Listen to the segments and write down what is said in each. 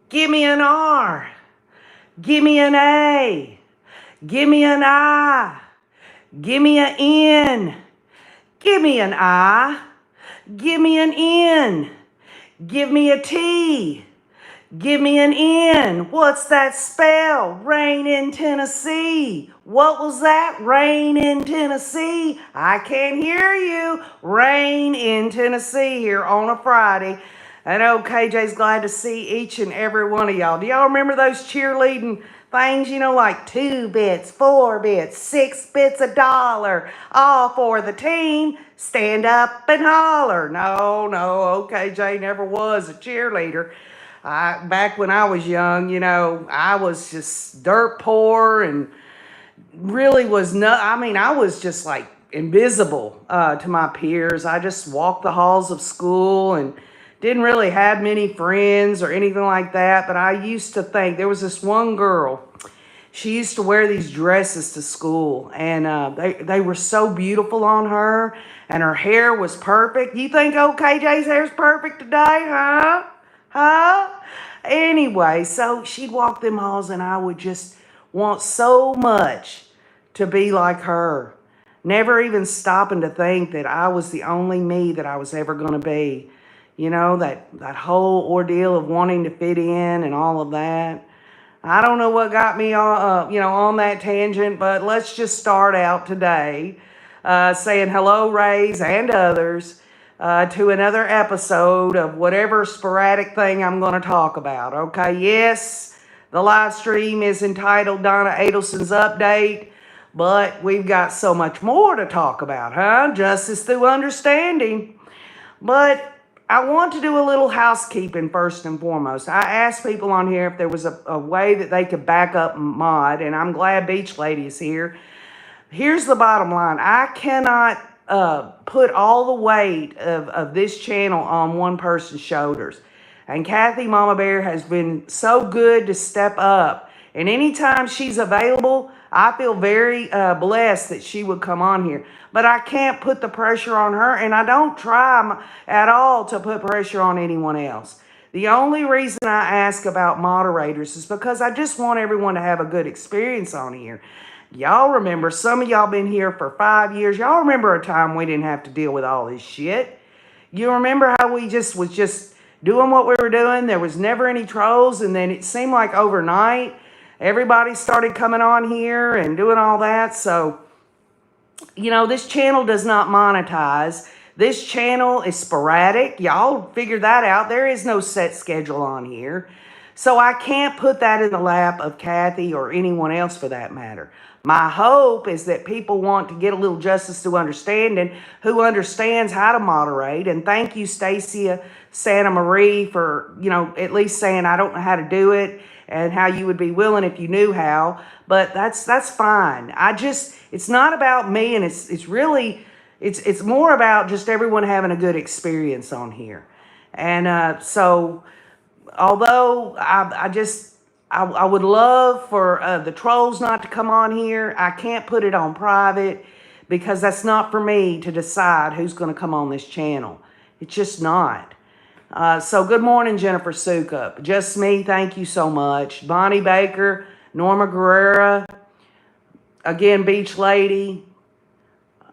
Give me an R. Give me an A. Give me an I. Give me an N. Give me an I. Give me an N. Give me a T. Give me an N. What's that spell? Rain in Tennessee. What was that? Rain in Tennessee. I can't hear you. Rain in Tennessee here on a Friday. I know KJ's glad to see each and every one of y'all. Do y'all remember those cheerleading things, like 2 bits, 4 bits, 6 bits a dollar, all for the team? Stand up and holler. No, KJ never was a cheerleader. Back when I was young, I was just dirt poor and really was I was just like invisible to my peers. I just walked the halls of school and didn't really have many friends or anything like that. But I used to think there was this one girl. She used to wear these dresses to school, and they were so beautiful on her, and her hair was perfect. You think KJ's hair's perfect today, huh? Huh? Anyway, so she'd walk them halls, and I would just want so much to be like her. Never even stopping to think that I was the only me that I was ever going to be. That whole ordeal of wanting to fit in and all of that. I don't know what got me on that tangent, but let's just start out today saying hello, Rays and others, to another episode of whatever sporadic thing I'm going to talk about. Okay, yes, the live stream is entitled Donna Adelson's Update, but we've got so much more to talk about, huh? Justice through understanding. But I want to do a little housekeeping first and foremost. I asked people on here if there was a way that they could back up mod, and I'm glad Beach Lady is here. Here's the bottom line. I cannot put all the weight of this channel on one person's shoulders. And Kathy Mama Bear has been so good to step up. And anytime she's available, I feel very blessed that she would come on here. But I can't put the pressure on her, and I don't try at all to put pressure on anyone else. The only reason I ask about moderators is because I just want everyone to have a good experience on here. Y'all remember, some of y'all been here for 5 years. Y'all remember a time we didn't have to deal with all this shit. You remember how we was just doing what we were doing? There was never any trolls, and then it seemed like overnight everybody started coming on here and doing all that. So, this channel does not monetize. This channel is sporadic. Y'all figure that out. There is no set schedule on here. So I can't put that in the lap of Kathy or anyone else for that matter. My hope is that people want to get a little justice to understanding, who understands how to moderate. And thank you, Stacia Santa Marie, for, at least saying I don't know how to do it and how you would be willing if you knew how. But that's fine. It's not about me, and it's really, it's more about just everyone having a good experience on here. And so although I would love for the trolls not to come on here, I can't put it on private because that's not for me to decide who's going to come on this channel. It's just not. So good morning, Jennifer Sukup. Just me, thank you so much. Bonnie Baker, Norma Guerrera, again, Beach Lady,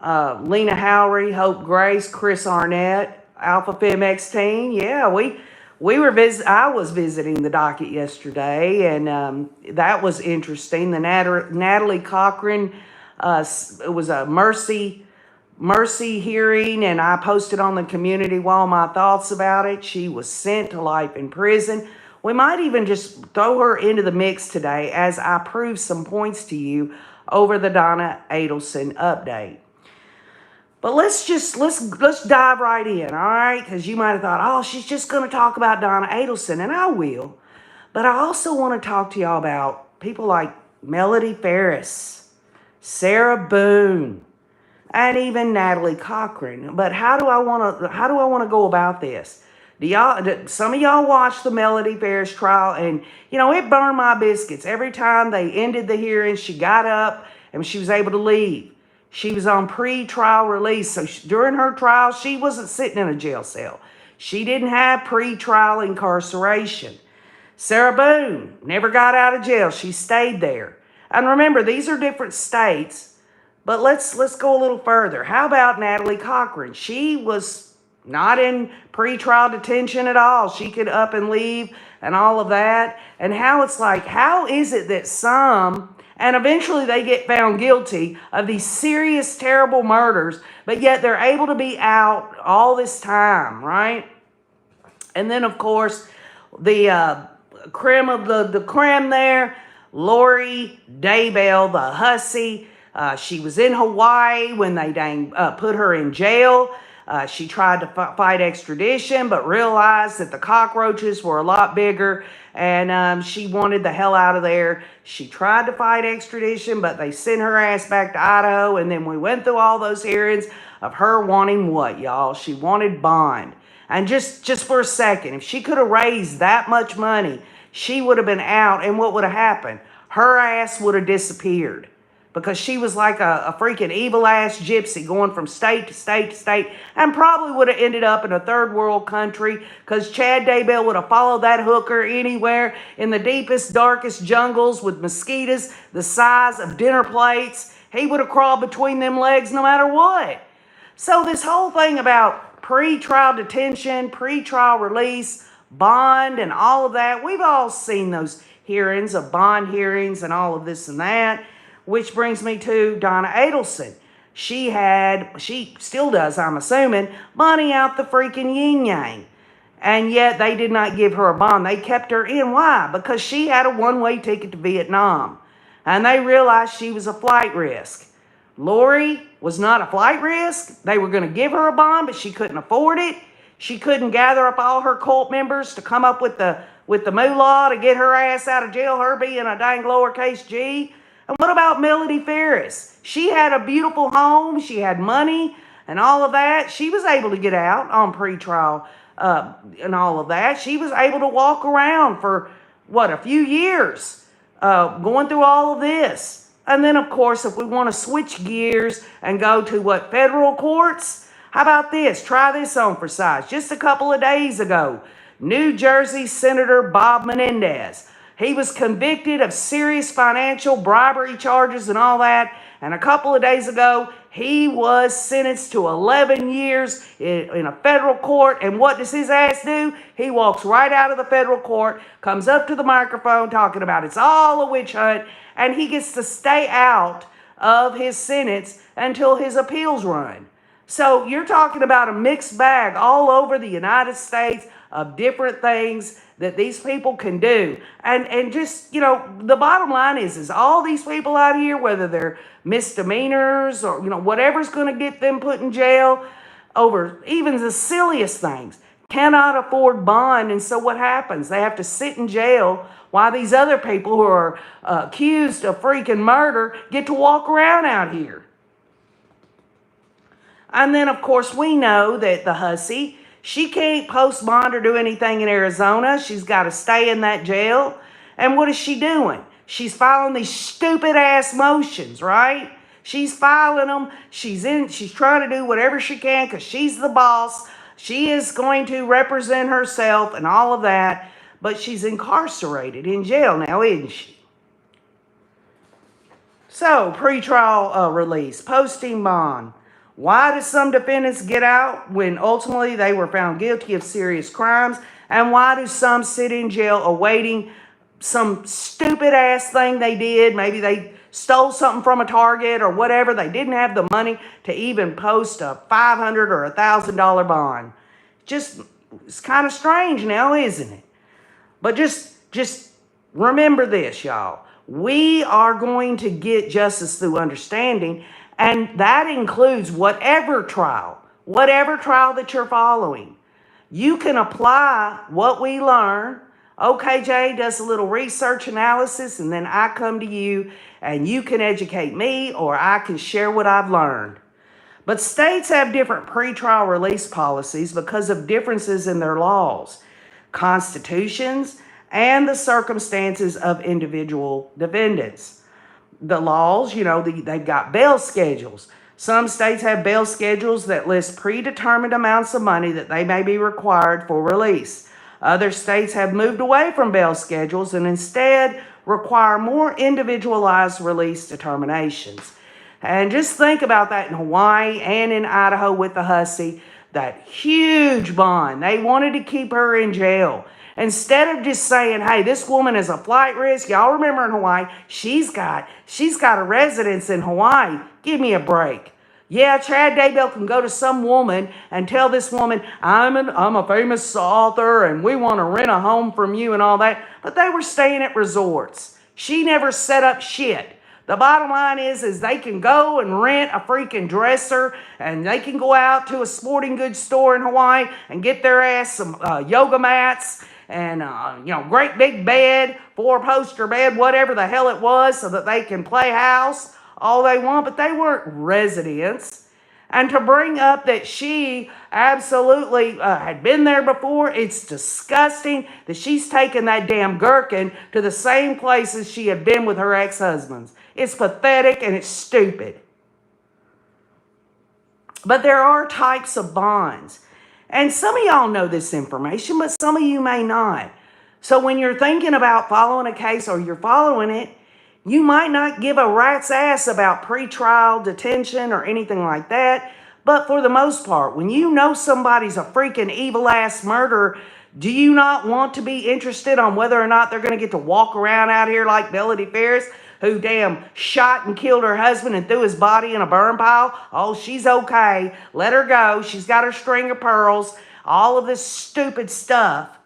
Lena Howery, Hope Grace, Chris Arnett, Alpha Fem X-Teen. Yeah, I was visiting the docket yesterday, and that was interesting. The Natalie Cochran, it was a mercy hearing, and I posted on the community wall my thoughts about it. She was sent to life in prison. We might even just throw her into the mix today as I prove some points to you over the Donna Adelson update. But let's dive right in, all right? Because you might have thought, oh, she's just going to talk about Donna Adelson, and I will. But I also want to talk to y'all about people like Melody Ferris, Sarah Boone, and even Natalie Cochran. But how do I want to go about this? Some of y'all watched the Melody Ferris trial, and it burned my biscuits. Every time they ended the hearing, she got up and she was able to leave. She was on pre-trial release, so during her trial, she wasn't sitting in a jail cell. She didn't have pre-trial incarceration. Sarah Boone never got out of jail. She stayed there. And remember, these are different states, but let's go a little further. How about Natalie Cochran? She was not in pretrial detention at all. She could up and leave and all of that. And how it's like, how is it that some, and eventually they get found guilty of these serious, terrible murders, but yet they're able to be out all this time, right? And then, of course, the creme of the creme there, Lori Daybell, the hussy. She was in Hawaii when they put her in jail. She tried to fight extradition, but realized that the cockroaches were a lot bigger, and she wanted the hell out of there. She tried to fight extradition, but they sent her ass back to Idaho, and then we went through all those hearings of her wanting what, y'all? She wanted bond. And just for a second, if she could have raised that much money, she would have been out, and what would have happened? Her ass would have disappeared. Because she was like a freaking evil-ass gypsy going from state to state to state, and probably would have ended up in a third world country, because Chad Daybell would have followed that hooker anywhere in the deepest, darkest jungles with mosquitoes the size of dinner plates. He would have crawled between them legs no matter what. So this whole thing about pre-trial detention, pre-trial release, bond, and all of that, we've all seen those hearings of bond hearings and all of this and that. Which brings me to Donna Adelson. She still does, I'm assuming, money out the freaking yin-yang. And yet they did not give her a bond. They kept her in. Why? Because she had a one-way ticket to Vietnam. And they realized she was a flight risk. Lori was not a flight risk. They were going to give her a bond, but she couldn't afford it. She couldn't gather up all her cult members to come up with the moolah to get her ass out of jail, her being a dang lowercase g. And what about Melody Ferris? She had a beautiful home. She had money and all of that. She was able to get out on pretrial and all of that. She was able to walk around for, a few years going through all of this. And then, of course, if we want to switch gears and go to federal courts, how about this? Try this on for size. Just a couple of days ago, New Jersey Senator Bob Menendez. He was convicted of serious financial bribery charges and all that. And a couple of days ago, he was sentenced to 11 years in a federal court. And what does his ass do? He walks right out of the federal court, comes up to the microphone talking about it's all a witch hunt, and he gets to stay out of his sentence until his appeals run. So you're talking about a mixed bag all over the United States of different things that these people can do. And just, the bottom line is all these people out here, whether they're misdemeanors or, whatever's going to get them put in jail over even the silliest things, cannot afford bond. And so what happens? They have to sit in jail while these other people who are accused of freaking murder get to walk around out here. And then, of course, we know that the hussy, she can't post bond or do anything in Arizona. She's got to stay in that jail. And what is she doing? She's filing these stupid ass motions, right? She's filing them. She's trying to do whatever she can because she's the boss. She is going to represent herself and all of that. But she's incarcerated in jail now, isn't she? So, pretrial release, posting bond. Why did some defendants get out when ultimately they were found guilty of serious crimes? And why do some sit in jail awaiting some stupid ass thing they did? Maybe they stole something from a Target or whatever. They didn't have the money to even post a $500 or $1,000 bond. It's kind of strange now, isn't it? But just remember this, y'all. We are going to get justice through understanding. And that includes whatever trial that you're following. You can apply what we learn. OKJ does a little research analysis, and then I come to you, and you can educate me, or I can share what I've learned. But states have different pretrial release policies because of differences in their laws, constitutions, and the circumstances of individual defendants. The laws, they've got bail schedules. Some states have bail schedules that list predetermined amounts of money that they may be required for release. Other states have moved away from bail schedules and instead require more individualized release determinations. And just think about that in Hawaii and in Idaho with the hussy, that huge bond. They wanted to keep her in jail. Instead of just saying, hey, this woman is a flight risk. Y'all remember in Hawaii, she's got a residence in Hawaii. Give me a break. Yeah, Chad Daybell can go to some woman and tell this woman, I'm a famous author and we want to rent a home from you and all that. But they were staying at resorts. She never set up shit. The bottom line is they can go and rent a freaking dresser and they can go out to a sporting goods store in Hawaii and get their ass some yoga mats and, great big bed, 4-poster bed, whatever the hell it was, so that they can play house all they want, but they weren't residents. And to bring up that she absolutely had been there before, it's disgusting that she's taken that damn gherkin to the same places she had been with her ex-husbands. It's pathetic and it's stupid. But there are types of bonds. And some of y'all know this information, but some of you may not. So when you're thinking about following a case or you're following it, you might not give a rat's ass about pretrial detention or anything like that. But for the most part, when you know somebody's a freaking evil-ass murderer, do you not want to be interested on whether or not they're going to get to walk around out here like Melody Ferris, who damn shot and killed her husband and threw his body in a burn pile? Oh, she's okay. Let her go. She's got her string of pearls. All of this stupid stuff.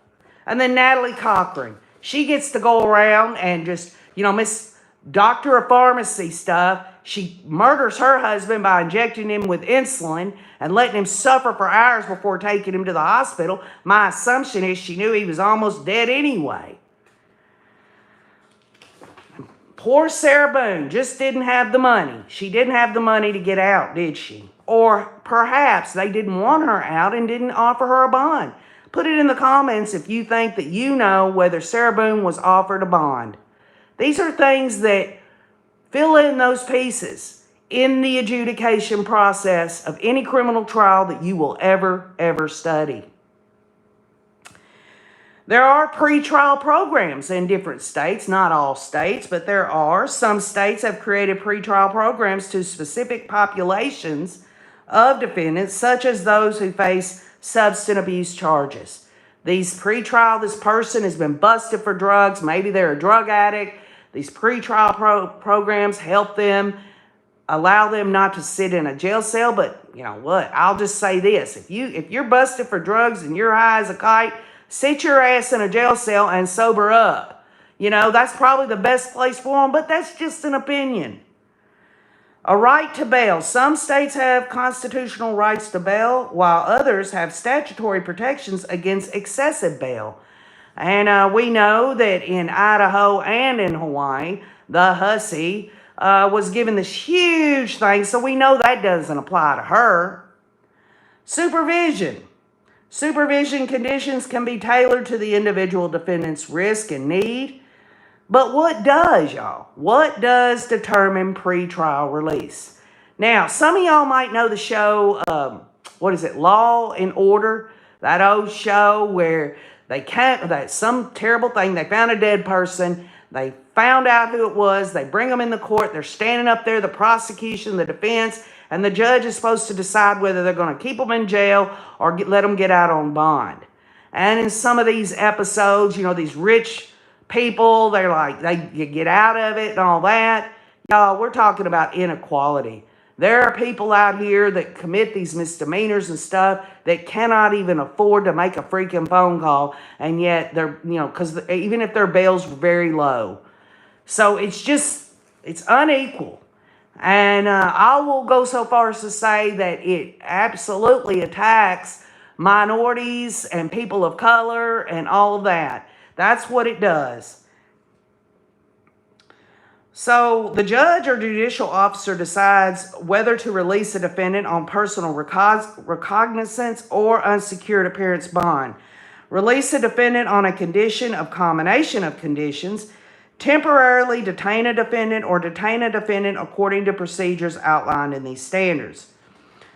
And then Natalie Cochran. She gets to go around and just, Miss Doctor of Pharmacy stuff. She murders her husband by injecting him with insulin and letting him suffer for hours before taking him to the hospital. My assumption is she knew he was almost dead anyway. Poor Sarah Boone just didn't have the money. She didn't have the money to get out, did she? Or perhaps they didn't want her out and didn't offer her a bond. Put it in the comments if you think that you know whether Sarah Boone was offered a bond. These are things that fill in those pieces in the adjudication process of any criminal trial that you will ever study. There are pretrial programs in different states, not all states, but there are. Some states have created pretrial programs to specific populations of defendants, such as those who face substance abuse charges. This person has been busted for drugs. Maybe they're a drug addict. These pretrial programs help them, allow them not to sit in a jail cell. But you know what? I'll just say this. If you're busted for drugs and you're high as a kite, sit your ass in a jail cell and sober up. That's probably the best place for them, but that's just an opinion. A right to bail. Some states have constitutional rights to bail, while others have statutory protections against excessive bail. And we know that in Idaho and in Hawaii, the hussy was given this huge thing, so we know that doesn't apply to her. Supervision. Supervision conditions can be tailored to the individual defendant's risk and need. But what does, y'all? What does determine pretrial release? Now, some of y'all might know the show, Law and Order? That old show where that's some terrible thing. They found a dead person. They found out who it was. They bring them in the court. They're standing up there, the prosecution, the defense, and the judge is supposed to decide whether they're going to keep them in jail or let them get out on bond. And in some of these episodes, these rich people, they get out of it and all that. Y'all, we're talking about inequality. There are people out here that commit these misdemeanors and stuff that cannot even afford to make a freaking phone call. And yet they're, because even if their bail's very low. So it's unequal. And I will go so far as to say that it absolutely attacks minorities and people of color and all of that. That's what it does. So the judge or judicial officer decides whether to release a defendant on personal recognizance or unsecured appearance bond. Release a defendant on a condition of combination of conditions. Temporarily detain a defendant or detain a defendant according to procedures outlined in these standards.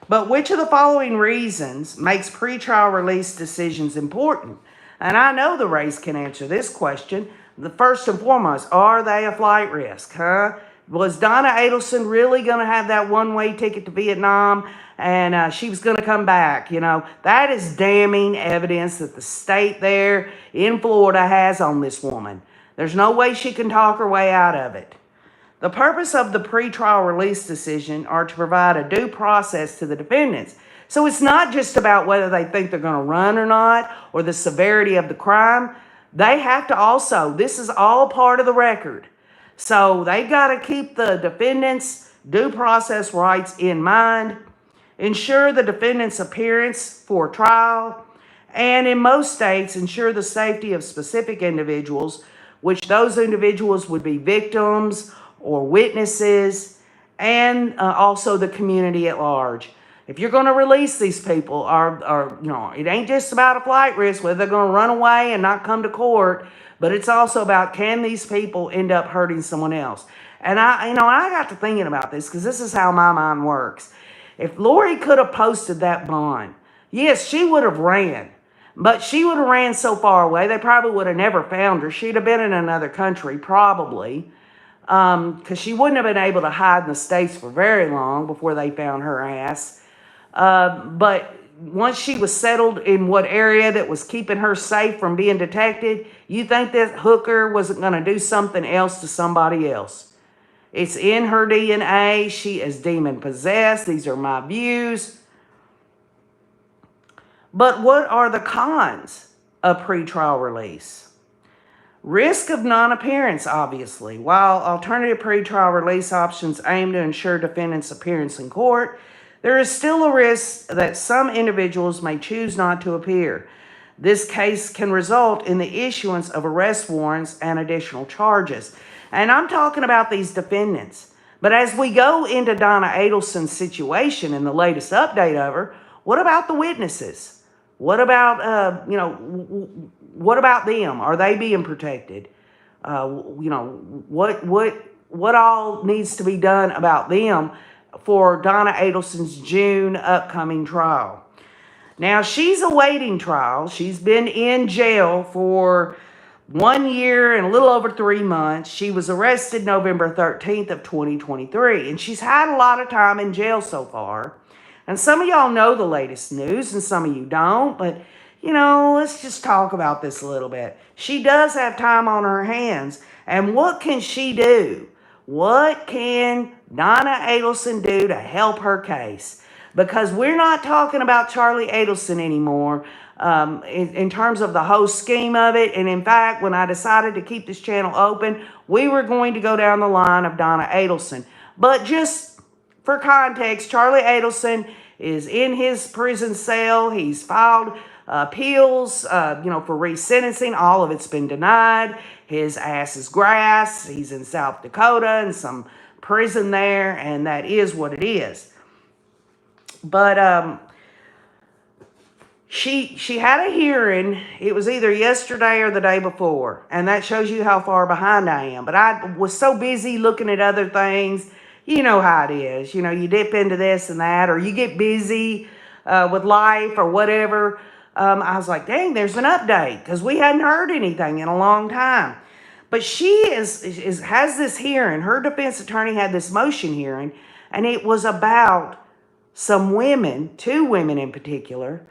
But which of the following reasons makes pretrial release decisions important? And I know the race can answer this question. The first and foremost, are they a flight risk, huh? Was Donna Adelson really going to have that one-way ticket to Vietnam and she was going to come back? You know, that is damning evidence that the state there in Florida has on this woman. There's no way she can talk her way out of it. The purpose of the pretrial release decision are to provide a due process to the defendants. So it's not just about whether they think they're going to run or not, or the severity of the crime. They have to also, this is all part of the record. So they've got to keep the defendants' due process rights in mind, ensure the defendant's appearance for trial, and in most states, ensure the safety of specific individuals, which those individuals would be victims or witnesses, and also the community at large. If you're going to release these people, or you know, it ain't just about a flight risk, whether they're going to run away and not come to court, but it's also about, can these people end up hurting someone else? And I got to thinking about this because this is how my mind works. If Lori could have posted that bond, yes, she would have ran, but she would have ran so far away, they probably would have never found her. She'd have been in another country, probably, because she wouldn't have been able to hide in the States for very long before they found her ass. But once she was settled in what area that was keeping her safe from being detected, you think that hooker wasn't going to do something else to somebody else. It's in her DNA. She is demon possessed. These are my views. But what are the cons of pretrial release? Risk of non-appearance, obviously. While alternative pretrial release options aim to ensure defendants' appearance in court, there is still a risk that some individuals may choose not to appear. This case can result in the issuance of arrest warrants and additional charges. And I'm talking about these defendants. But as we go into Donna Adelson's situation and the latest update of her, what about the witnesses? What about, what about them? Are they being protected? What all needs to be done about them for Donna Adelson's June upcoming trial? Now, she's awaiting trial. She's been in jail for 1 year and a little over 3 months. She was arrested November 13th of 2023, and she's had a lot of time in jail so far. And some of y'all know the latest news, and some of you don't, but, let's just talk about this a little bit. She does have time on her hands, and what can she do? What can Donna Adelson do to help her case? Because we're not talking about Charlie Adelson anymore in terms of the whole scheme of it. And in fact, when I decided to keep this channel open, we were going to go down the line of Donna Adelson. But just for context, Charlie Adelson is in his prison cell. He's filed appeals, for resentencing. All of it's been denied. His ass is grass. He's in South Dakota in some prison there, and that is what it is. But she had a hearing. It was either yesterday or the day before, and that shows you how far behind I am. But I was so busy looking at other things. You know how it is. You dip into this and that, or you get busy with life or whatever. I was like, dang, there's an update, because we hadn't heard anything in a long time. But she has this hearing. Her defense attorney had this motion hearing, and it was about some women, 2 women in particular,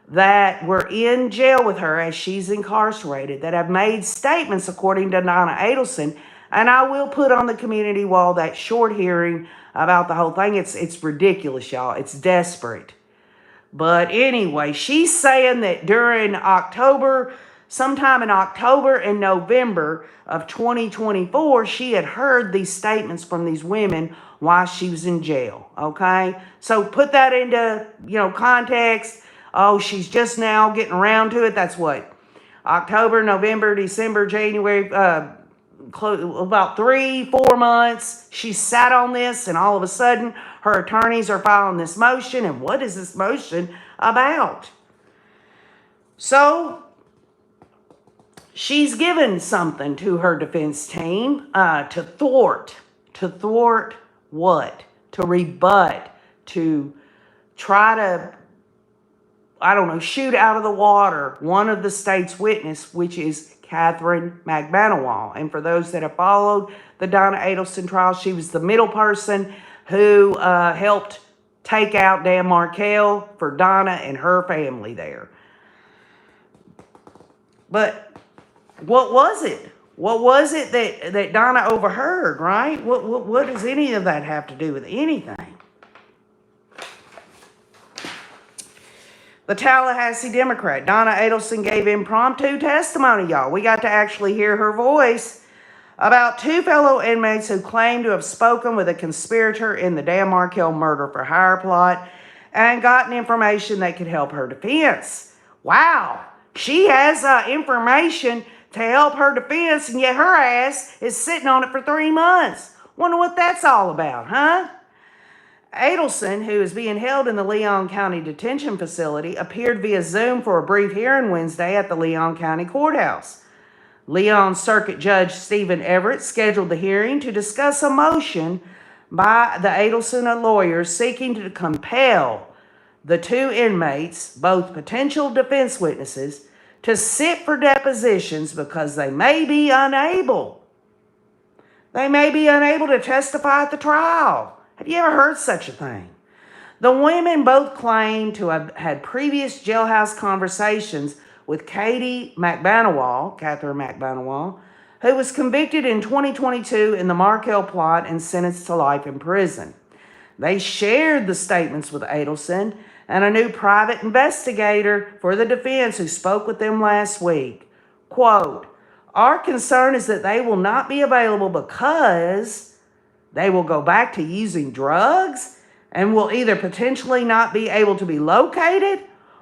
that were in jail with her as she's incarcerated, that have made statements, according to Donna Adelson. And I will put on the community wall that short hearing about the whole thing. It's ridiculous, y'all. It's desperate. But anyway, she's saying that during sometime in October and November of 2024, she had heard these statements from these women while she was in jail, okay? So put that into, context. Oh, she's just now getting around to it. That's what? October, November, December, January, about 3-4 months. She sat on this, and all of a sudden, her attorneys are filing this motion. And what is this motion about? So she's given something to her defense team to thwart. To thwart what? To rebut. To try to I don't know, shoot out of the water one of the state's witness, which is Catherine McBanawal. And for those that have followed the Donna Adelson trial, she was the middle person who helped take out Dan Markell for Donna and her family there. But what was it? What was it that Donna overheard, right? What does any of that have to do with anything? The Tallahassee Democrat, Donna Adelson, gave impromptu testimony, y'all. We got to actually hear her voice about two fellow inmates who claimed to have spoken with a conspirator in the Dan Markell murder for hire plot and gotten information that could help her defense. Wow, she has information to help her defense, and yet her ass is sitting on it for 3 months. Wonder what that's all about, huh? Adelson, who is being held in the Leon County Detention Facility, appeared via Zoom for a brief hearing Wednesday at the Leon County Courthouse. Leon Circuit Judge Stephen Everett scheduled the hearing to discuss a motion by the Adelson lawyers seeking to compel the two inmates, both potential defense witnesses, to sit for depositions because they may be unable. They may be unable to testify at the trial. Have you ever heard such a thing? The women both claim to have had previous jailhouse conversations with Catherine McBanawal, who was convicted in 2022 in the Markell plot and sentenced to life in prison. They shared the statements with Adelson and a new private investigator for the defense who spoke with them last week. Quote, "Our concern is that they will not be available because they will go back to using drugs and will either potentially not be able to be located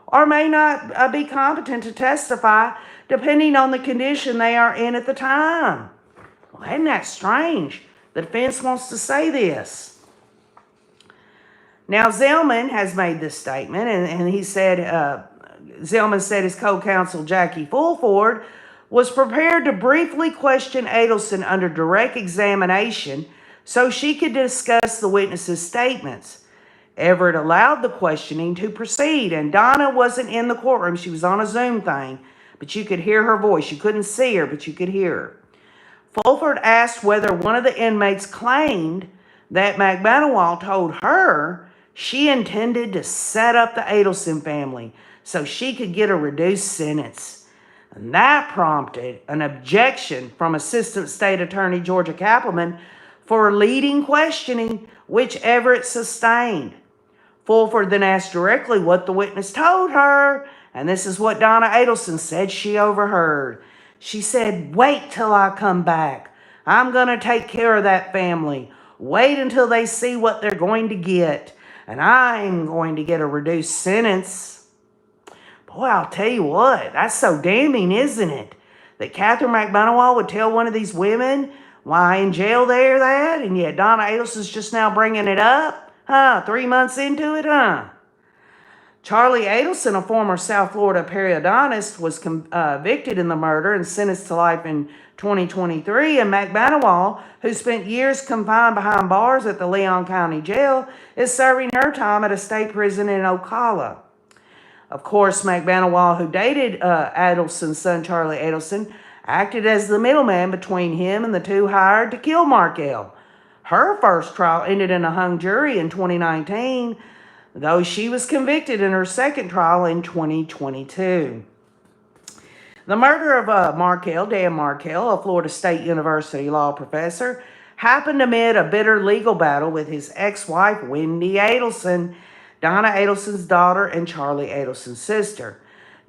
or may not be competent to testify depending on the condition they are in at the time." Well, isn't that strange? The defense wants to say this. Now, Zellman has made this statement, and he said, Zellman said his co-counsel Jackie Fulford was prepared to briefly question Adelson under direct examination so she could discuss the witness's statements. Everett allowed the questioning to proceed, and Donna wasn't in the courtroom. She was on a Zoom thing, but you could hear her voice. You couldn't see her, but you could hear her. Fulford asked whether one of the inmates claimed that McBanawal told her she intended to set up the Adelson family so she could get a reduced sentence. And that prompted an objection from Assistant State Attorney Georgia Kappelman for leading questioning, which Everett sustained. Fulford then asked directly what the witness told her, and this is what Donna Adelson said she overheard. She said, "Wait till I come back. I'm going to take care of that family. Wait until they see what they're going to get, and I'm going to get a reduced sentence." Boy, I'll tell you what, that's so damning, isn't it? That Catherine McBanawal would tell one of these women why in jail they're that, and yet Donna Adelson's just now bringing it up? 3 months into it, Charlie Adelson, a former South Florida periodontist, was convicted in the murder and sentenced to life in 2023, and McBanawal, who spent years confined behind bars at the Leon County Jail, is serving her time at a state prison in Ocala. Of course, McBanawal, who dated Adelson's son, Charlie Adelson, acted as the middleman between him and the two hired to kill Markell. Her first trial ended in a hung jury in 2019, though she was convicted in her second trial in 2022. The murder of Markell, Dan Markell, a Florida State University law professor, happened amid a bitter legal battle with his ex-wife, Wendy Adelson, Donna Adelson's daughter and Charlie Adelson's sister.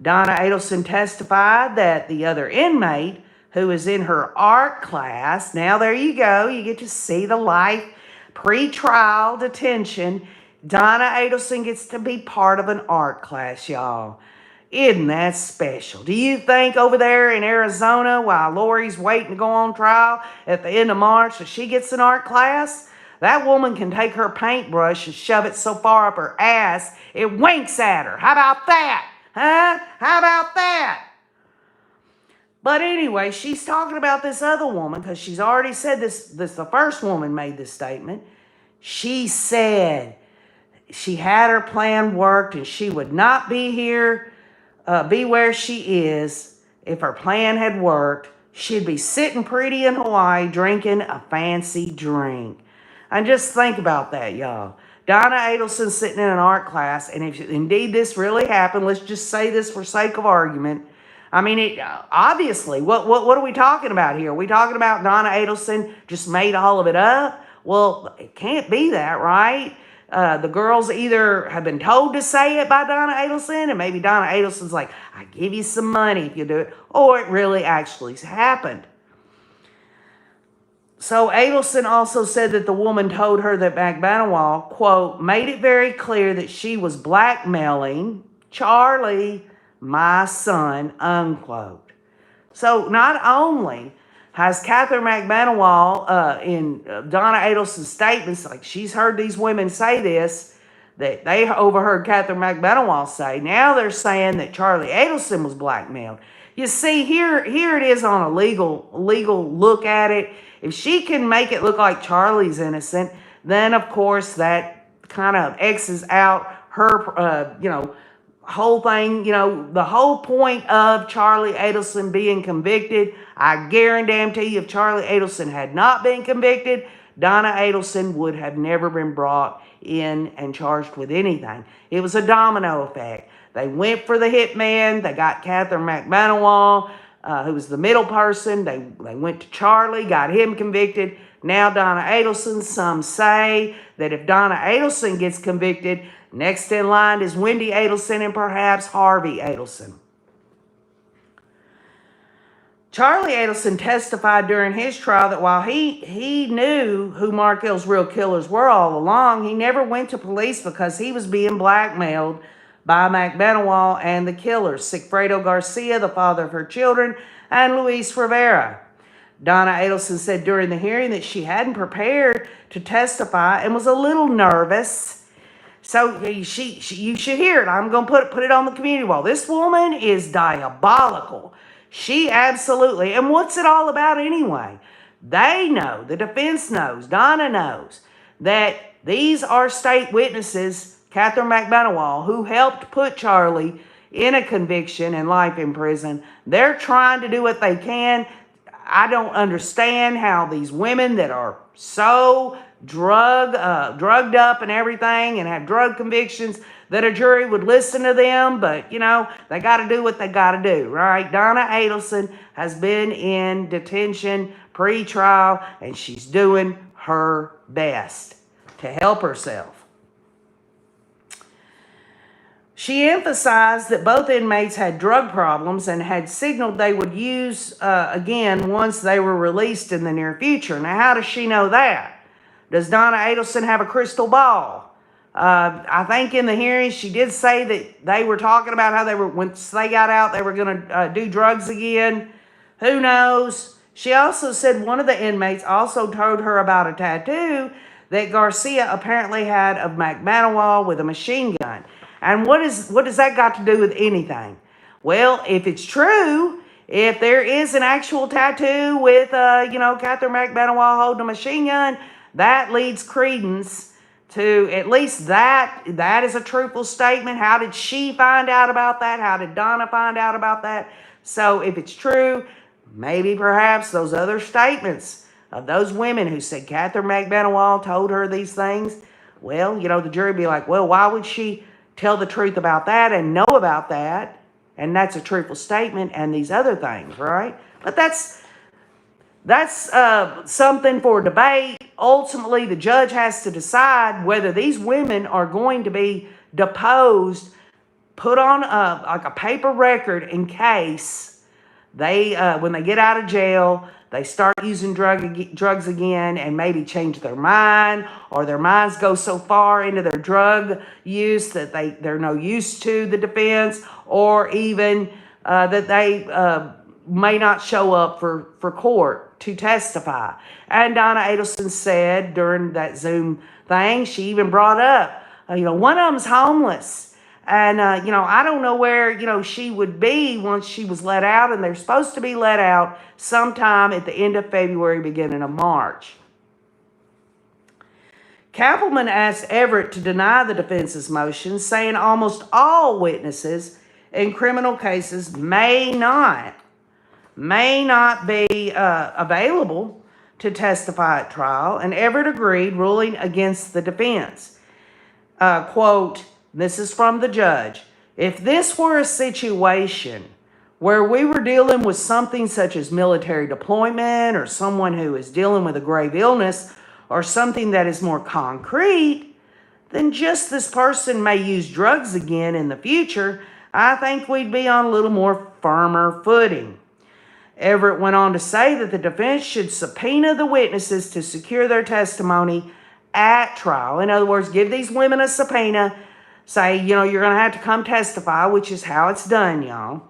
Donna Adelson testified that the other inmate, who is in her art class, now there you go, you get to see the life pre-trial detention. Donna Adelson gets to be part of an art class, y'all. Isn't that special? Do you think over there in Arizona, while Lori's waiting to go on trial at the end of March, that she gets an art class? That woman can take her paintbrush and shove it so far up her ass, it winks at her. How about that? Huh? How about that? But anyway, she's talking about this other woman because she's already said this. The first woman made this statement. She said, She had her plan worked, and she would not be here, be where she is if her plan had worked. She'd be sitting pretty in Hawaii drinking a fancy drink. And just think about that, y'all. Donna Adelson sitting in an art class, and if indeed this really happened, let's just say this for sake of argument. I mean, obviously, what are we talking about here? Are we talking about Donna Adelson just made all of it up? Well, it can't be that, right? The girls either have been told to say it by Donna Adelson, and maybe Donna Adelson's like, I give you some money if you do it, or it really actually happened. So Adelson also said that the woman told her that McBanawal, quote, made it very clear that she was blackmailing Charlie, my son, unquote. So not only has Catherine McBanawal in Donna Adelson's statements, like she's heard these women say this, that they overheard Catherine McBanawal say, now they're saying that Charlie Adelson was blackmailed. You see, here it is on a legal look at it. If she can make it look like Charlie's innocent, then of course that kind of X's out her, whole thing, the whole point of Charlie Adelson being convicted. I guarantee you, if Charlie Adelson had not been convicted, Donna Adelson would have never been brought in and charged with anything. It was a domino effect. They went for the hitman. They got Catherine McBanawal, who was the middle person. They went to Charlie, got him convicted. Now Donna Adelson. Some say that if Donna Adelson gets convicted, next in line is Wendy Adelson and perhaps Harvey Adelson. Charlie Adelson testified during his trial that while he knew who Markel's real killers were all along, he never went to police because he was being blackmailed by McBanawal and the killers, Sigfredo Garcia, the father of her children, and Luis Rivera. Donna Adelson said during the hearing that she hadn't prepared to testify and was a little nervous. So you should hear it. I'm going to put it on the community wall. This woman is diabolical. She absolutely, and what's it all about anyway? They know, the defense knows, Donna knows, that these are state witnesses, Catherine McBanawal, who helped put Charlie in a conviction and life in prison. They're trying to do what they can. I don't understand how these women that are so drugged up and everything and have drug convictions, that a jury would listen to them, but, they got to do what they got to do, right? Donna Adelson has been in detention pre-trial, and she's doing her best to help herself. She emphasized that both inmates had drug problems and had signaled they would use again once they were released in the near future. Now, how does she know that? Does Donna Adelson have a crystal ball? I think in the hearing she did say that they were talking about how they were, once they got out, they were going to do drugs again. Who knows? She also said one of the inmates also told her about a tattoo that Garcia apparently had of McBanawal with a machine gun. And what does that got to do with anything? Well, if it's true, if there is an actual tattoo with, Catherine McBanawal holding a machine gun, that leads credence to at least that is a truthful statement. How did she find out about that? How did Donna find out about that? So if it's true, maybe perhaps those other statements of those women who said Catherine McBanawal told her these things, well, the jury would be like, well, why would she tell the truth about that and know about that? And that's a truthful statement and these other things, right? But that's something for debate. Ultimately, the judge has to decide whether these women are going to be deposed, put on a paper record in case they, when they get out of jail, they start using drugs again and maybe change their mind, or their minds go so far into their drug use that they're no use to the defense, or even that they may not show up for court to testify. And Donna Adelson said during that Zoom thing, she even brought up, one of them's homeless. And, I don't know where, she would be once she was let out. And they're supposed to be let out sometime at the end of February, beginning of March. Kappelman asked Everett to deny the defense's motion, saying almost all witnesses in criminal cases may not be available to testify at trial, and Everett agreed, ruling against the defense. Quote, this is from the judge, if this were a situation where we were dealing with something such as military deployment or someone who is dealing with a grave illness or something that is more concrete, then just this person may use drugs again in the future, I think we'd be on a little more firmer footing. Everett went on to say that the defense should subpoena the witnesses to secure their testimony at trial. In other words, give these women a subpoena, say, you're going to have to come testify, which is how it's done, y'all.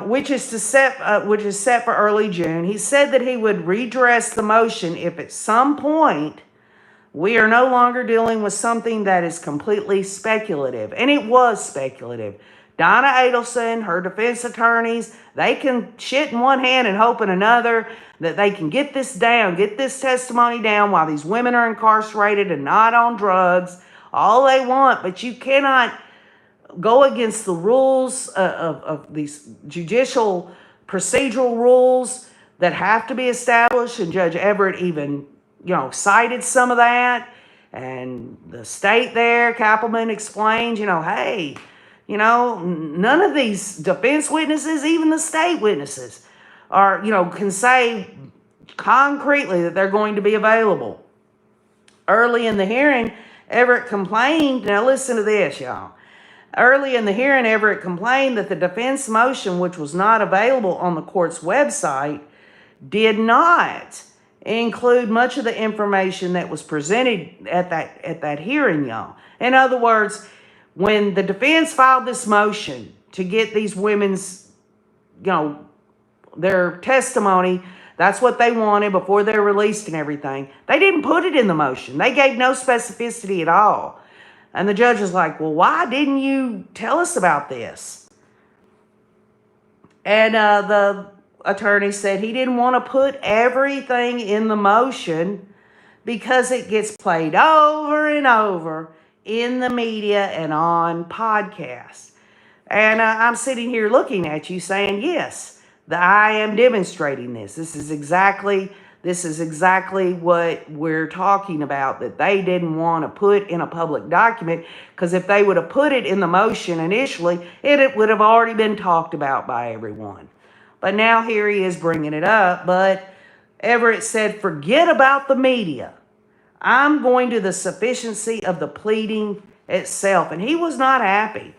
Which is set for early June. He said that he would redress the motion if at some point we are no longer dealing with something that is completely speculative. And it was speculative. Donna Adelson, her defense attorneys, they can shit in one hand and hope in another that they can get this down, get this testimony down while these women are incarcerated and not on drugs. All they want, but you cannot go against the rules of these judicial procedural rules that have to be established. And Judge Everett even, cited some of that. And the state there, Kappelman explained, hey, none of these defense witnesses, even the state witnesses, are, can say concretely that they're going to be available. Early in the hearing, Everett complained. Now listen to this, y'all. Early in the hearing, Everett complained that the defense motion, which was not available on the court's website, did not include much of the information that was presented at that hearing, y'all. In other words, when the defense filed this motion to get these women's, their testimony, that's what they wanted before they're released and everything, they didn't put it in the motion. They gave no specificity at all. And the judge was like, well, why didn't you tell us about this? And the attorney said he didn't want to put everything in the motion because it gets played over and over in the media and on podcasts. And I'm sitting here looking at you saying, yes, I am demonstrating this. This is exactly what we're talking about, that they didn't want to put in a public document, because if they would have put it in the motion initially, it would have already been talked about by everyone. But now here he is bringing it up. But Everett said, forget about the media. I'm going to the sufficiency of the pleading itself. And he was not happy.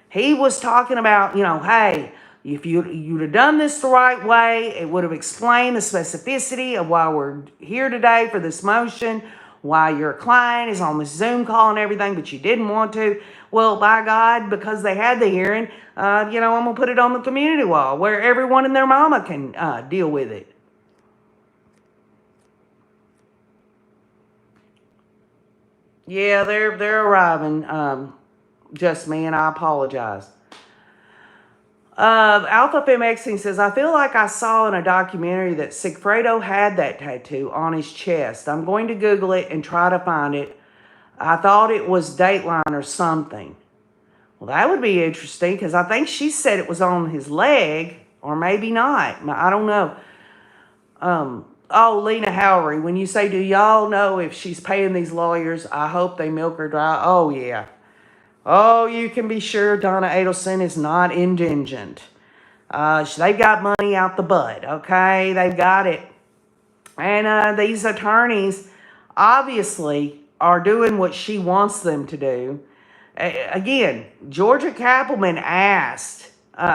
He was talking about, hey, if you'd have done this the right way, it would have explained the specificity of why we're here today for this motion, why your client is on this Zoom call and everything, but you didn't want to. Well, by God, because they had the hearing, I'm going to put it on the community wall where everyone and their mama can deal with it. Yeah, they're arriving. Just me, and I apologize. Alpha FemXing says, I feel like I saw in a documentary that Sigfredo had that tattoo on his chest. I'm going to Google it and try to find it. I thought it was Dateline or something. Well, that would be interesting, because I think she said it was on his leg, or maybe not. I don't know. Lena Howery, when you say, do y'all know if she's paying these lawyers? I hope they milk her dry. Oh, yeah. Oh, you can be sure Donna Adelson is not indigent. They've got money out the butt, okay? They've got it. And these attorneys obviously are doing what she wants them to do. Again, Georgia Kappelman asked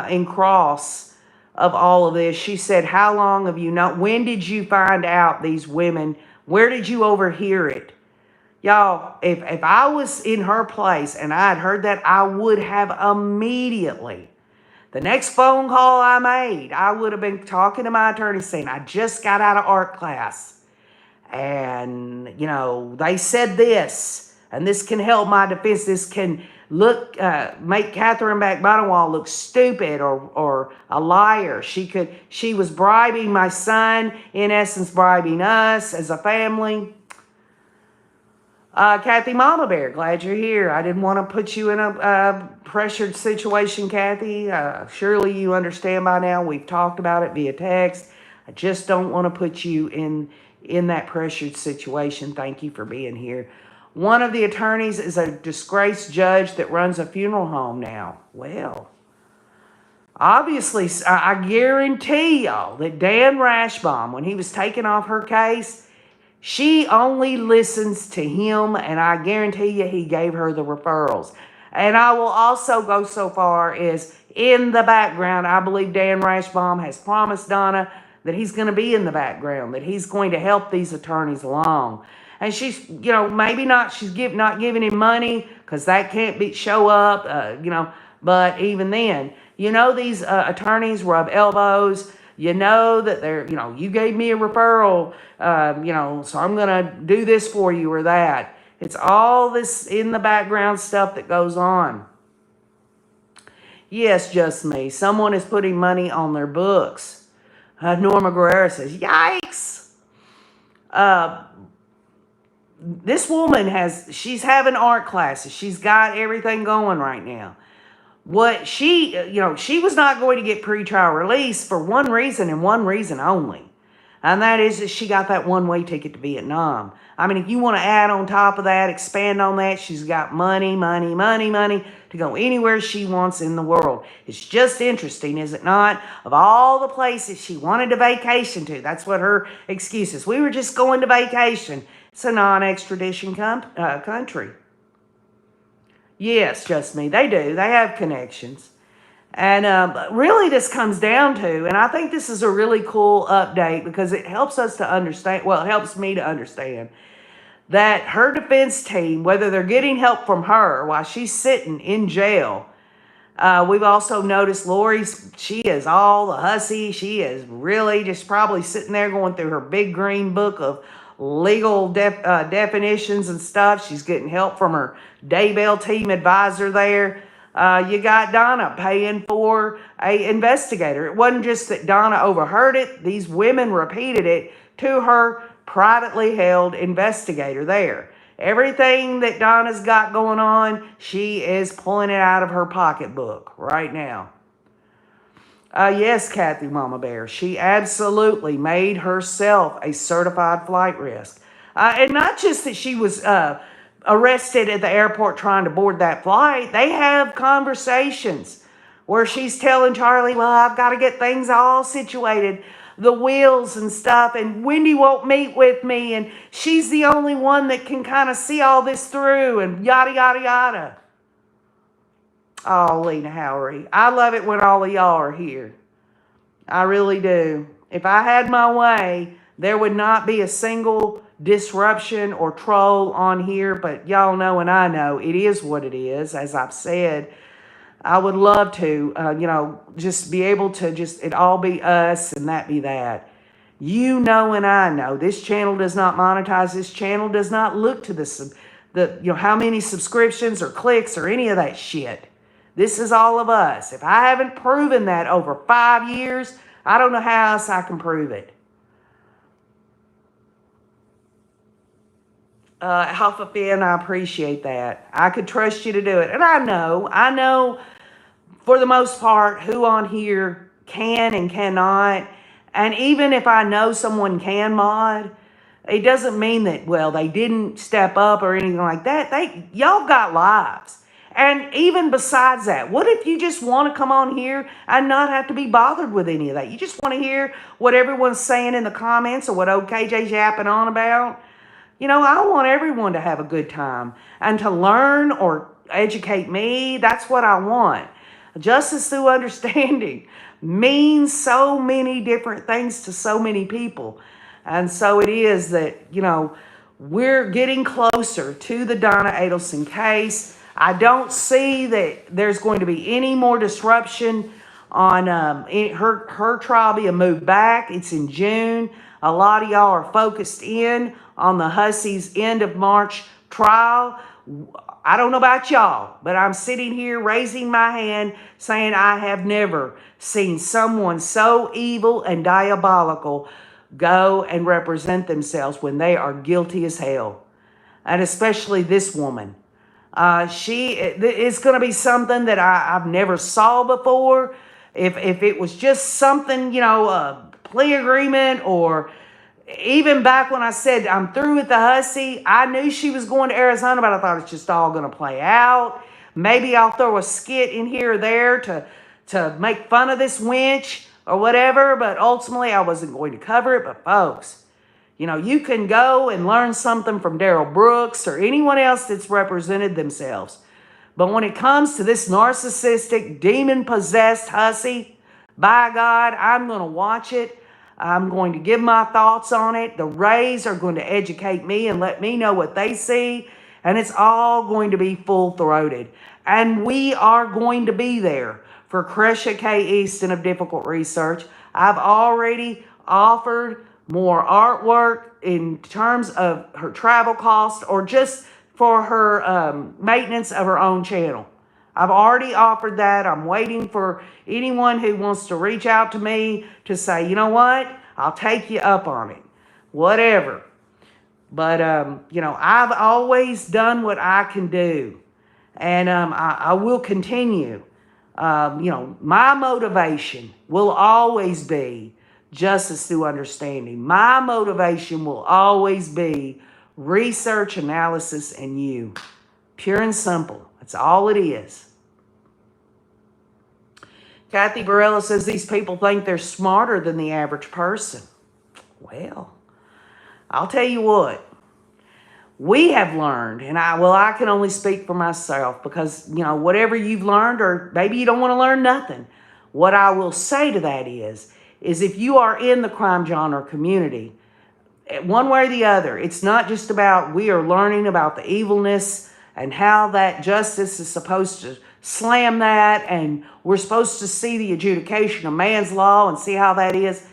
in cross of all of this, she said, how long have you known? When did you find out these women? Where did you overhear it? Y'all, if I was in her place and I had heard that, I would have immediately, the next phone call I made, I would have been talking to my attorney saying, I just got out of art class. And, they said this, and this can help my defense. This can make Catherine McBonewall look stupid or a liar. She was bribing my son, in essence, bribing us as a family. Kathy Mama Bear, glad you're here. I didn't want to put you in a pressured situation, Kathy. Surely you understand by now. We've talked about it via text. I just don't want to put you in that pressured situation. Thank you for being here. One of the attorneys is a disgraced judge that runs a funeral home now. Well, obviously, I guarantee y'all that Dan Rashbaum, when he was taking off her case, she only listens to him, and I guarantee you he gave her the referrals. And I will also go so far as in the background, I believe Dan Rashbaum has promised Donna that he's going to be in the background, that he's going to help these attorneys along. And she's, maybe not, she's not giving him money because that can't show up, but even then, these attorneys rub elbows. You know that they're, you gave me a referral, so I'm going to do this for you or that. It's all this in the background stuff that goes on. Yes, just me. Someone is putting money on their books. Norma Guerrero says, yikes. This woman she's having art classes. She's got everything going right now. What she was not going to get pretrial release for one reason and one reason only. And that is that she got that one-way ticket to Vietnam. I mean, if you want to add on top of that, expand on that, she's got money to go anywhere she wants in the world. It's just interesting, is it not? Of all the places she wanted to vacation to, that's what her excuse is. We were just going to vacation. It's a non-extradition country. Yes, just me. They do. They have connections. And really this comes down to, and I think this is a really cool update because it helps us to understand, well, it helps me to understand that her defense team, whether they're getting help from her while she's sitting in jail, we've also noticed Lori, she is all the hussy. She is really just probably sitting there going through her big green book of legal definitions and stuff. She's getting help from her Daybell team advisor there. You got Donna paying for an investigator. It wasn't just that Donna overheard it. These women repeated it to her privately held investigator there. Everything that Donna's got going on, she is pulling it out of her pocketbook right now. Yes, Kathy Mama Bear, she absolutely made herself a certified flight risk. And not just that she was arrested at the airport trying to board that flight. They have conversations where she's telling Charlie, well, I've got to get things all situated, the wheels and stuff, and Wendy won't meet with me, and she's the only one that can kind of see all this through, and yada, yada, yada. Oh, Lena Howery, I love it when all of y'all are here. I really do. If I had my way, there would not be a single disruption or troll on here, but y'all know and I know it is what it is. As I've said, I would love to, just be able to it all be us and that be that. You know and I know this channel does not monetize. This channel does not look to how many subscriptions or clicks or any of that shit. This is all of us. If I haven't proven that over 5 years, I don't know how else I can prove it. Alpha Finn, I appreciate that. I could trust you to do it. And I know for the most part who on here can and cannot. And even if I know someone can mod, it doesn't mean that, well, they didn't step up or anything like that. Y'all got lives. And even besides that, what if you just want to come on here and not have to be bothered with any of that? You just want to hear what everyone's saying in the comments or what OKJ's yapping on about? I want everyone to have a good time and to learn or educate me. That's what I want. Justice through understanding means so many different things to so many people. And so it is that, we're getting closer to the Donna Adelson case. I don't see that there's going to be any more disruption on her trial being moved back. It's in June. A lot of y'all are focused in on the Hussey's end of March trial. I don't know about y'all, but I'm sitting here raising my hand saying I have never seen someone so evil and diabolical go and represent themselves when they are guilty as hell. and especially this woman. It's going to be something that I've never saw before. If it was just something, a plea agreement, or even back when I said I'm through with the hussy, I knew she was going to Arizona, but I thought it's just all going to play out. Maybe I'll throw a skit in here or there to make fun of this wench or whatever, but ultimately I wasn't going to cover it. But folks, you can go and learn something from Daryl Brooks or anyone else that's represented themselves. But when it comes to this narcissistic, demon-possessed hussy, by God, I'm going to watch it. I'm going to give my thoughts on it. The Rays are going to educate me and let me know what they see. And it's all going to be full-throated. And we are going to be there for Cresha K. Easton of Difficult Research. I've already offered more artwork in terms of her travel cost or just for her maintenance of her own channel. I've already offered that. I'm waiting for anyone who wants to reach out to me to say, you know what, I'll take you up on it. Whatever. But, I've always done what I can do. And I will continue. My motivation will always be justice through understanding. My motivation will always be research, analysis, and you. Pure and simple. That's all it is. Kathy Barella says these people think they're smarter than the average person. Well, I'll tell you what. We have learned, and I can only speak for myself because, whatever you've learned, or maybe you don't want to learn nothing. What I will say to that is if you are in the crime genre community, one way or the other, it's not just about we are learning about the evilness and how that justice is supposed to slam that, and we're supposed to see the adjudication of man's law and see how that is.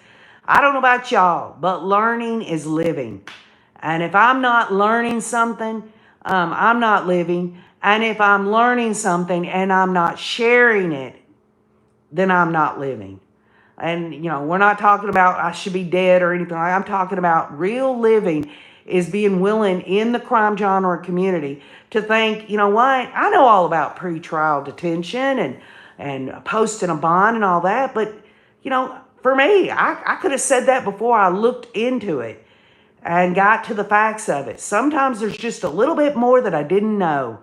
I don't know about y'all, but learning is living. And if I'm not learning something, I'm not living. And if I'm learning something and I'm not sharing it, then I'm not living. And, we're not talking about I should be dead or anything. I'm talking about real living is being willing in the crime genre community to think, you know what, I know all about pretrial detention and posting a bond and all that. But, for me, I could have said that before I looked into it and got to the facts of it. Sometimes there's just a little bit more that I didn't know.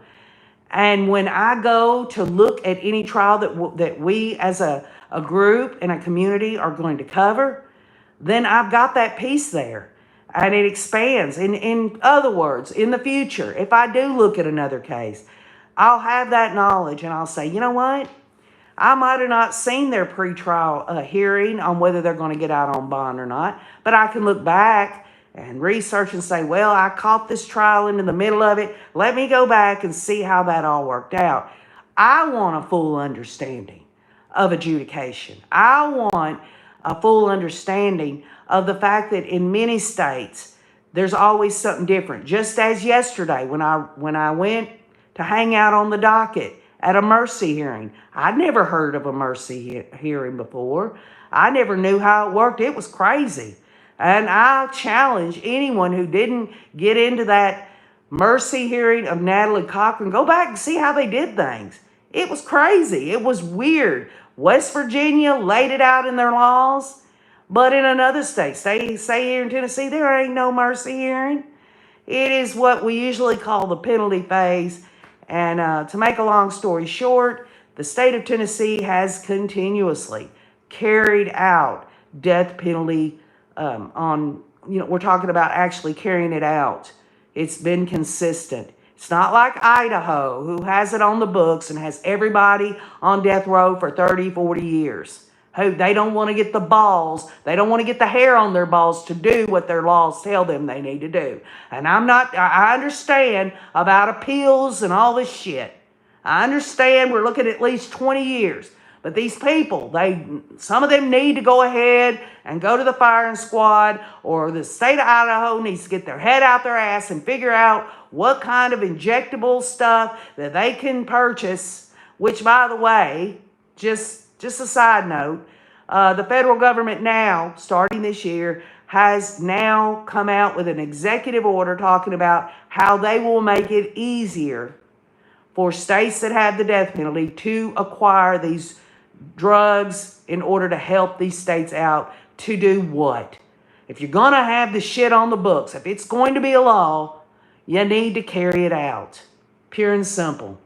And when I go to look at any trial that we as a group and a community are going to cover, then I've got that piece there. And it expands. In other words, in the future, if I do look at another case, I'll have that knowledge and I'll say, you know what? I might have not seen their pretrial hearing on whether they're going to get out on bond or not, but I can look back and research and say, well, I caught this trial into the middle of it. Let me go back and see how that all worked out. I want a full understanding of adjudication. I want a full understanding of the fact that in many states, there's always something different. Just as yesterday when I went to hang out on the docket at a mercy hearing, I'd never heard of a mercy hearing before. I never knew how it worked. It was crazy. And I challenge anyone who didn't get into that mercy hearing of Natalie Cochran, go back and see how they did things. It was crazy. It was weird. West Virginia laid it out in their laws, but in another state, say here in Tennessee, there ain't no mercy hearing. It is what we usually call the penalty phase. And to make a long story short, the state of Tennessee has continuously carried out death penalty we're talking about actually carrying it out. It's been consistent. It's not like Idaho, who has it on the books and has everybody on death row for 30, 40 years. Who they don't want to get the balls, they don't want to get the hair on their balls to do what their laws tell them they need to do. And I understand about appeals and all this shit. I understand we're looking at least 20 years. But these people, some of them need to go ahead and go to the firing squad, or the state of Idaho needs to get their head out their ass and figure out what kind of injectable stuff that they can purchase, which, by the way, just a side note, the federal government now, starting this year, has now come out with an executive order talking about how they will make it easier for states that have the death penalty to acquire these drugs in order to help these states out to do what? If you're going to have the shit on the books, if it's going to be a law, you need to carry it out. Pure and simple.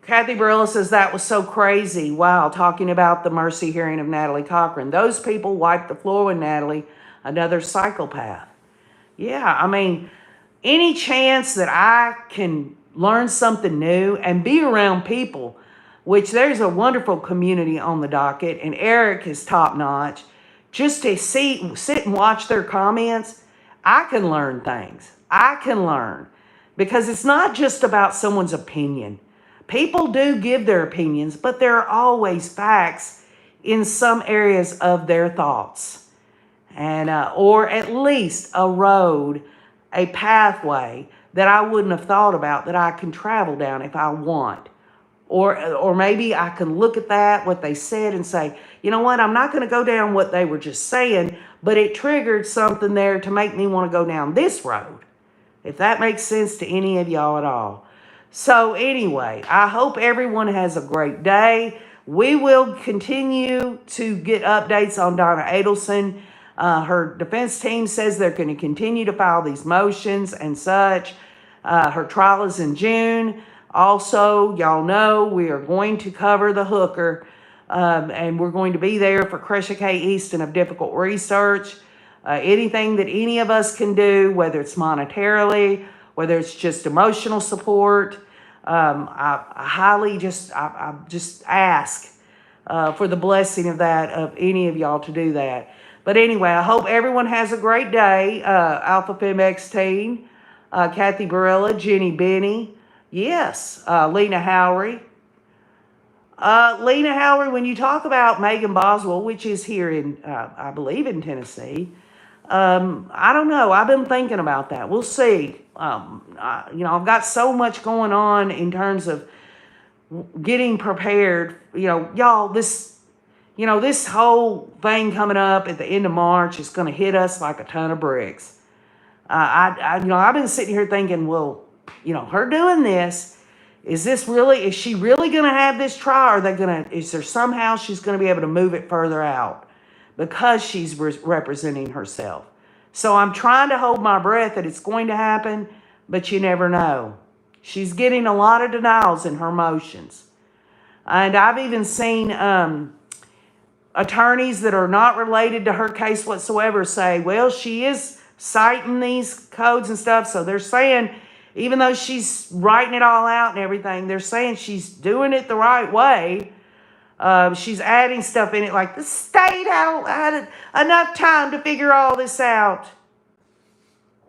Kathy Barilla says that was so crazy. Wow, talking about the mercy hearing of Natalie Cochran. Those people wiped the floor with Natalie, another psychopath. Yeah, I mean, any chance that I can learn something new and be around people, which there's a wonderful community on the docket, and Eric is top notch, just to sit and watch their comments, I can learn things. I can learn. Because it's not just about someone's opinion. People do give their opinions, but there are always facts in some areas of their thoughts. And or at least a road, a pathway that I wouldn't have thought about that I can travel down if I want. Or maybe I can look at that, what they said, and say, you know what, I'm not going to go down what they were just saying, but it triggered something there to make me want to go down this road. If that makes sense to any of y'all at all. So anyway, I hope everyone has a great day. We will continue to get updates on Donna Adelson. Her defense team says they're going to continue to file these motions and such. Her trial is in June. Also, y'all know we are going to cover the hooker, and we're going to be there for Cresha K. Easton of Difficult Research. Anything that any of us can do, whether it's monetarily, whether it's just emotional support, I highly just ask for the blessing of that, of any of y'all to do that. But anyway, I hope everyone has a great day. Alpha Fem X Team, Kathy Barilla, Jenny Benny, yes, Lena Howry. Lena Howry, when you talk about Megan Boswell, which is here in, I believe in Tennessee, I don't know. I've been thinking about that. We'll see. I've got so much going on in terms of getting prepared. Y'all, this whole thing coming up at the end of March is going to hit us like a ton of bricks. I've been sitting here thinking, well, her doing this, is she really going to have this trial? Is there somehow she's going to be able to move it further out because she's representing herself? So I'm trying to hold my breath that it's going to happen, but you never know. She's getting a lot of denials in her motions. And I've even seen attorneys that are not related to her case whatsoever say, well, she is citing these codes and stuff. So they're saying, even though she's writing it all out and everything, they're saying she's doing it the right way. She's adding stuff in it like the state had enough time to figure all this out.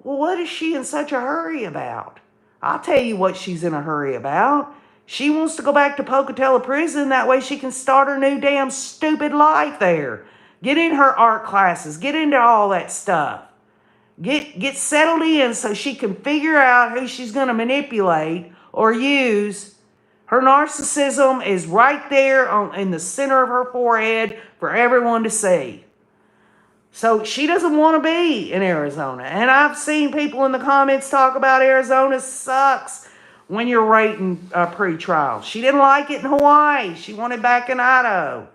Well, what is she in such a hurry about? I'll tell you what she's in a hurry about. She wants to go back to Pocatello prison. That way she can start her new damn stupid life there. Get in her art classes. Get into all that stuff. Get settled in so she can figure out who she's going to manipulate or use. Her narcissism is right there in the center of her forehead for everyone to see. So she doesn't want to be in Arizona. And I've seen people in the comments talk about Arizona sucks when you're rating pre-trial. She didn't like it in Hawaii. She wanted back in Idaho.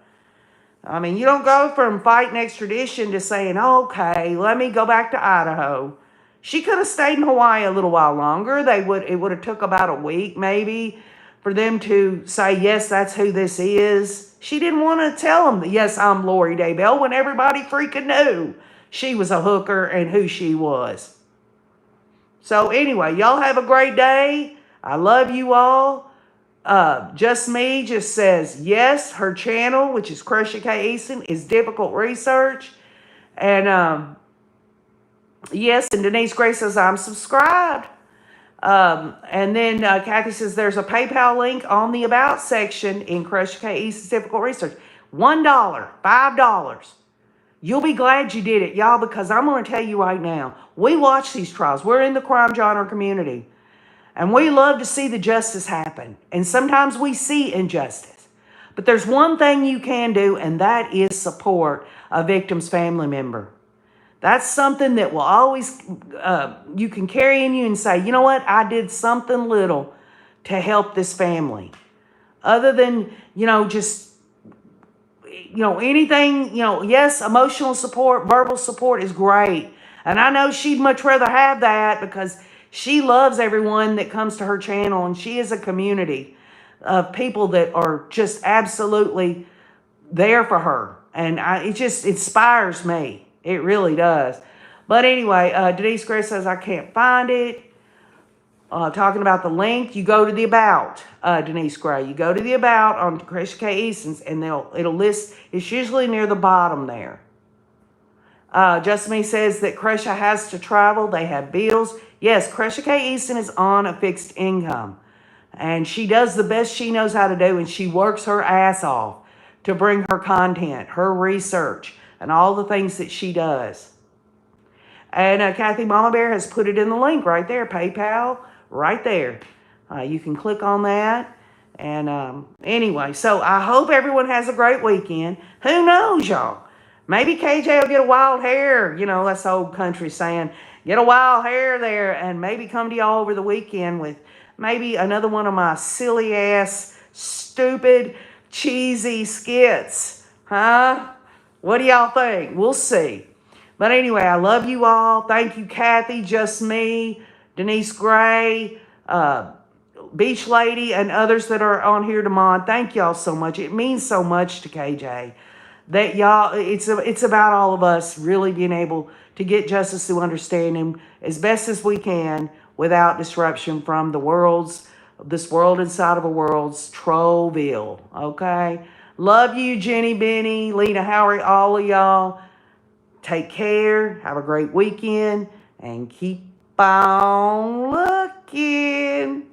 I mean, you don't go from fighting extradition to saying, okay, let me go back to Idaho. She could have stayed in Hawaii a little while longer. It would have took about a week maybe for them to say, yes, that's who this is. She didn't want to tell them, yes, I'm Lori Daybell, when everybody freaking knew she was a hooker and who she was. So anyway, y'all have a great day. I love you all. Just Me just says, yes, her channel, which is Cresha K. Easton, is Difficult Research. And yes, and Denise Grace says, I'm subscribed. And then Kathy says there's a PayPal link on the About section in Cresha K. Easton's Difficult Research. $1, $5. You'll be glad you did it, y'all, because I'm going to tell you right now, we watch these trials. We're in the crime genre community, and we love to see the justice happen. And sometimes we see injustice. But there's one thing you can do, and that is support a victim's family member. That's something that will always, you can carry in you and say, you know what, I did something little to help this family. Other than, just, anything, yes, emotional support, verbal support is great. And I know she'd much rather have that because she loves everyone that comes to her channel, and she is a community of people that are just absolutely there for her. And it just inspires me. It really does. But anyway, Denise Gray says, I can't find it. Talking about the link, you go to the About, Denise Gray. You go to the About on Krisha K. Easton's, and it'll list. It's usually near the bottom there. Just Me says that Krisha has to travel. They have bills. Yes, Krisha K. Easton is on a fixed income. And she does the best she knows how to do, and she works her ass off to bring her content, her research, and all the things that she does. And Kathy Mama Bear has put it in the link right there, PayPal, right there. You can click on that. And anyway, so I hope everyone has a great weekend. Who knows, y'all? Maybe KJ will get a wild hair. That's the old country saying, get a wild hair there, and maybe come to y'all over the weekend with maybe another one of my silly ass, stupid, cheesy skits. Huh? What do y'all think? We'll see. But anyway, I love you all. Thank you, Kathy, Just Me, Denise Gray, Beach Lady, and others that are on here tomorrow. Thank y'all so much. It means so much to KJ that y'all, it's about all of us really being able to get justice through understanding as best as we can without disruption from this world inside of a world's Trollville. Okay? Love you, Jenny, Benny, Lena, Howard, all of y'all. Take care. Have a great weekend. And keep on looking.